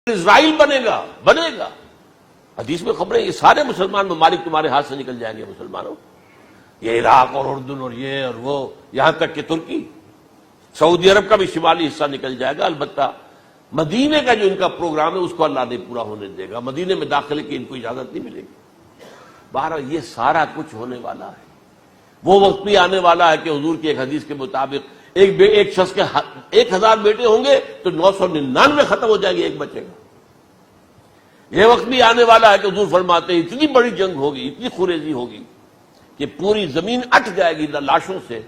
اسرائیل بنے گا حدیث میں خبریں، یہ سارے مسلمان ممالک تمہارے ہاتھ سے نکل جائیں گے مسلمانوں، یہ عراق اور اردن اور یہ اور وہ، یہاں تک کہ ترکی، سعودی عرب کا بھی شمالی حصہ نکل جائے گا۔ البتہ مدینے کا جو ان کا پروگرام ہے اس کو اللہ نہیں پورا ہونے دے گا، مدینے میں داخلے کی ان کو اجازت نہیں ملے گی۔ بہرحال یہ سارا کچھ ہونے والا ہے۔ وہ وقت بھی آنے والا ہے کہ حضور کی ایک حدیث کے مطابق ایک شخص کے 1000 بیٹے ہوں گے تو 999 ختم ہو جائیں گے، ایک بچے گا۔ یہ وقت بھی آنے والا ہے کہ حضور فرماتے ہیں اتنی بڑی جنگ ہوگی، اتنی خوریزی ہوگی کہ پوری زمین اٹ جائے گی لاشوں سے۔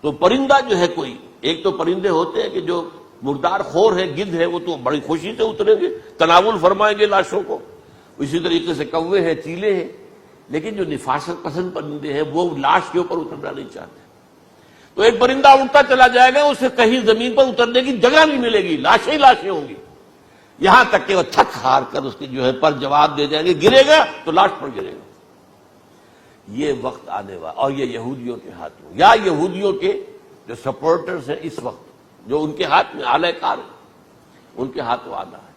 تو پرندہ جو ہے کوئی، ایک تو پرندے ہوتے ہیں کہ جو مردار خور ہے، گدھ ہے، وہ تو بڑی خوشی سے اتریں گے، تناول فرمائیں گے لاشوں کو۔ اسی طریقے سے کوے ہیں، چیلے ہیں، لیکن جو نفاست پسند پرندے ہیں وہ لاش کے اوپر اترنا نہیں چاہتے۔ تو ایک پرندہ اڑتا چلا جائے گا، اسے کہیں زمین پر اترنے کی جگہ نہیں ملے گی، لاشیں ہی لاشیں ہوں گی، یہاں تک کہ وہ تھک ہار کر اس کی جو ہے پر جواب دے جائیں گے، گرے گا تو لاش پر گرے گا۔ یہ وقت آنے والا، اور یہ یہودیوں کے ہاتھوں، یا یہودیوں کے جو سپورٹرز ہیں اس وقت، جو ان کے ہاتھ میں آلہ کار ہیں، ان کے ہاتھوں آنا ہے۔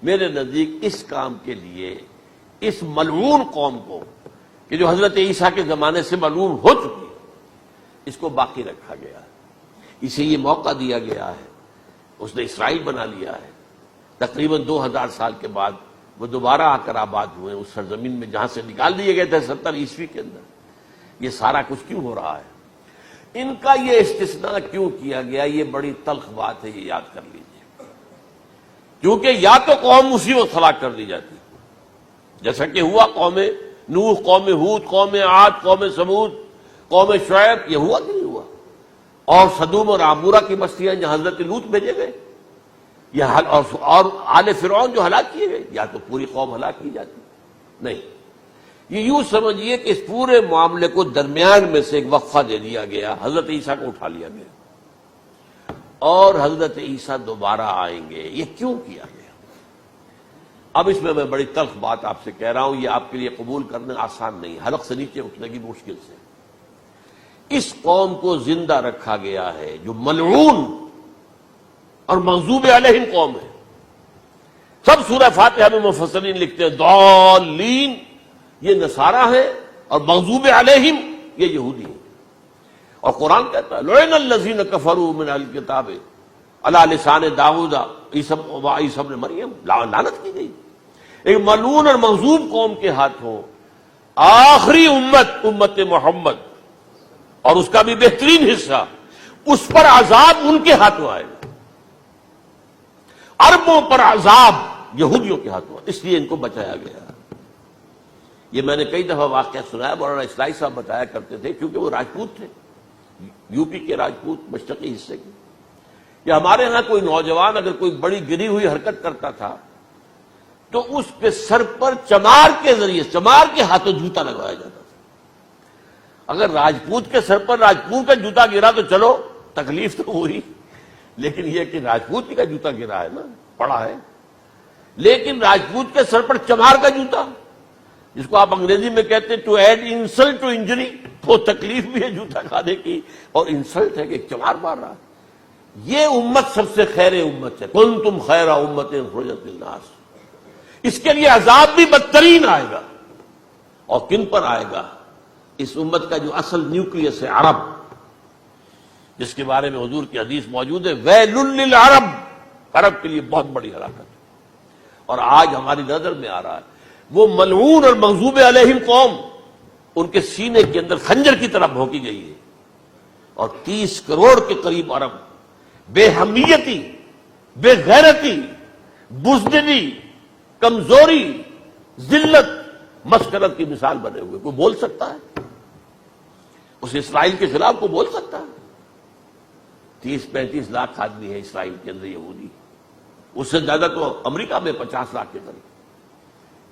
میرے نزدیک اس کام کے لیے اس ملعون قوم کو، کہ جو حضرت عیسیٰ کے زمانے سے ملعون ہو چکی ہے، اس کو باقی رکھا گیا ہے، اسے یہ موقع دیا گیا ہے، اس نے اسرائیل بنا لیا ہے۔ تقریباً 2000 سال کے بعد وہ دوبارہ آ کر آباد ہوئے اس سرزمین میں جہاں سے نکال دیے گئے تھے 70 عیسوی کے اندر۔ یہ سارا کچھ کیوں ہو رہا ہے؟ ان کا یہ استثناء کیوں کیا گیا؟ یہ بڑی تلخ بات ہے، یہ یاد کر لیجیے۔ کیونکہ یا تو قوم اسی وقت ہلاک کر دی جاتی، جیسا کہ ہوا قوم نوح، قوم ہود، قوم عاد، قوم ثمود، قوم شعیب، یہ ہوا کہ نہیں ہوا؟ اور سدوم اور عمورہ کی بستیاں جہاں حضرت لوط بھیجے گئے، اور آل فرعون جو ہلاک کیے گئے، یا تو پوری قوم ہلاک کی جاتی؟ نہیں، یہ یوں سمجھیے کہ اس پورے معاملے کو درمیان میں سے ایک وقفہ دے دیا گیا، حضرت عیسیٰ کو اٹھا لیا گیا، اور حضرت عیسیٰ دوبارہ آئیں گے۔ یہ کیوں کیا گیا؟ اب اس میں بڑی تلخ بات آپ سے کہہ رہا ہوں، یہ آپ کے لیے قبول کرنا آسان نہیں، حلق سے نیچے اٹھنے کی مشکل سے۔ اس قوم کو زندہ رکھا گیا ہے جو ملعون اور مغضوب علیہم قوم ہے۔ سب سورہ فاتحہ میں مفسرین لکھتے ہیں ضالین، یہ نصارہ ہیں، اور مغضوب علیہم یہ یہودی ہیں۔ اور قرآن کہتا ہے لعن الذین کفروا من اہل الکتاب علی لسان داؤد وعیسی ابن مریم، لعنت کی گئی۔ ایک ملعون اور مغضوب قوم کے ہاتھوں آخری امت محمد، اور اس کا بھی بہترین حصہ، اس پر عذاب ان کے ہاتھوں آئے گا۔ عربوں پر عذاب یہودیوں کے ہاتھوں، اس لیے ان کو بچایا گیا۔ یہ میں نے کئی دفعہ واقعہ سنایا، مولانا اسلائی صاحب بتایا کرتے تھے، کیونکہ وہ راجپوت تھے، یو پی کے راجپوت، مشرقی حصے کے، کہ ہمارے ہاں کوئی نوجوان اگر کوئی بڑی گری ہوئی حرکت کرتا تھا تو اس کے سر پر چمار کے ذریعے، چمار کے ہاتھوں جوتا لگوایا جاتا تھا۔ اگر راجپوت کے سر پر راجپوت کا جوتا گرا تو چلو تکلیف تو ہوئی، لیکن یہ کہ راجپوت کا جوتا گرا ہے نا، پڑا ہے، لیکن راجپوت کے سر پر چمار کا جوتا، جس کو آپ انگریزی میں کہتے ہیں to add insult to injury, تو تکلیف بھی ہے جوتا کھانے کی، اور انسلٹ ہے کہ چمار مار رہا ہے۔ یہ امت سب سے خیر امت ہے، کنتم خیر امت اخرجت للناس۔ اس کے لیے عذاب بھی بدترین آئے گا، اور کن پر آئے گا؟ اس امت کا جو اصل نیوکلیس ہے، عرب، جس کے بارے میں حضور کی حدیث موجود ہے ویل للعرب، عرب کے لیے بہت بڑی ہلاکت ہے۔ اور آج ہماری نظر میں آ رہا ہے وہ ملعون اور مغضوب علیہم قوم، ان کے سینے کے اندر خنجر کی طرح بھونکی گئی ہے، اور 30 کروڑ کے قریب عرب بے حمیتی، بے غیرتی، بزدلی، کمزوری، ذلت، مسکرت کی مثال بنے ہوئے۔ کوئی بول سکتا ہے اس اسرائیل کے خلاف؟ کو بول سکتا ہے؟ 30-35 لاکھ آدمی ہے اسرائیل کے اندر یہودی، اس سے زیادہ تو امریکہ میں 50 لاکھ کے قریب،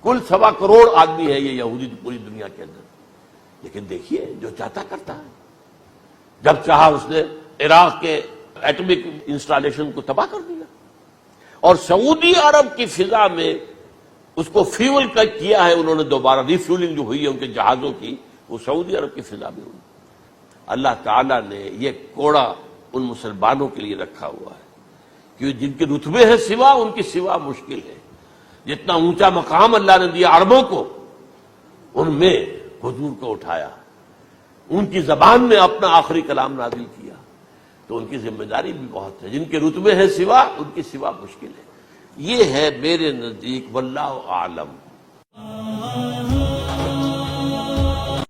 کل 1.25 کروڑ آدمی ہے یہ یہودی پوری دنیا کے اندر۔ لیکن دیکھیے جو چاہتا کرتا ہے، جب چاہا اس نے عراق کے ایٹمک انسٹالیشن کو تباہ کر دیا، اور سعودی عرب کی فضا میں اس کو فیول کیا ہے انہوں نے، دوبارہ ریفیولنگ جو ہوئی ہے ان کے جہازوں کی، وہ سعودی عرب کی فضا میں ہوئی۔ اللہ تعالیٰ نے یہ کوڑا ان مسلمانوں کے لیے رکھا ہوا ہے کہ جن کے رتبے ہیں سوا، ان کی سوا مشکل ہے۔ جتنا اونچا مقام اللہ نے دیا عربوں کو، ان میں حضور کو اٹھایا، ان کی زبان میں اپنا آخری کلام نازل کیا، تو ان کی ذمہ داری بھی بہت ہے۔ جن کے رتبے ہیں سوا، ان کی سوا مشکل ہے۔ یہ ہے میرے نزدیک واللہ اعلم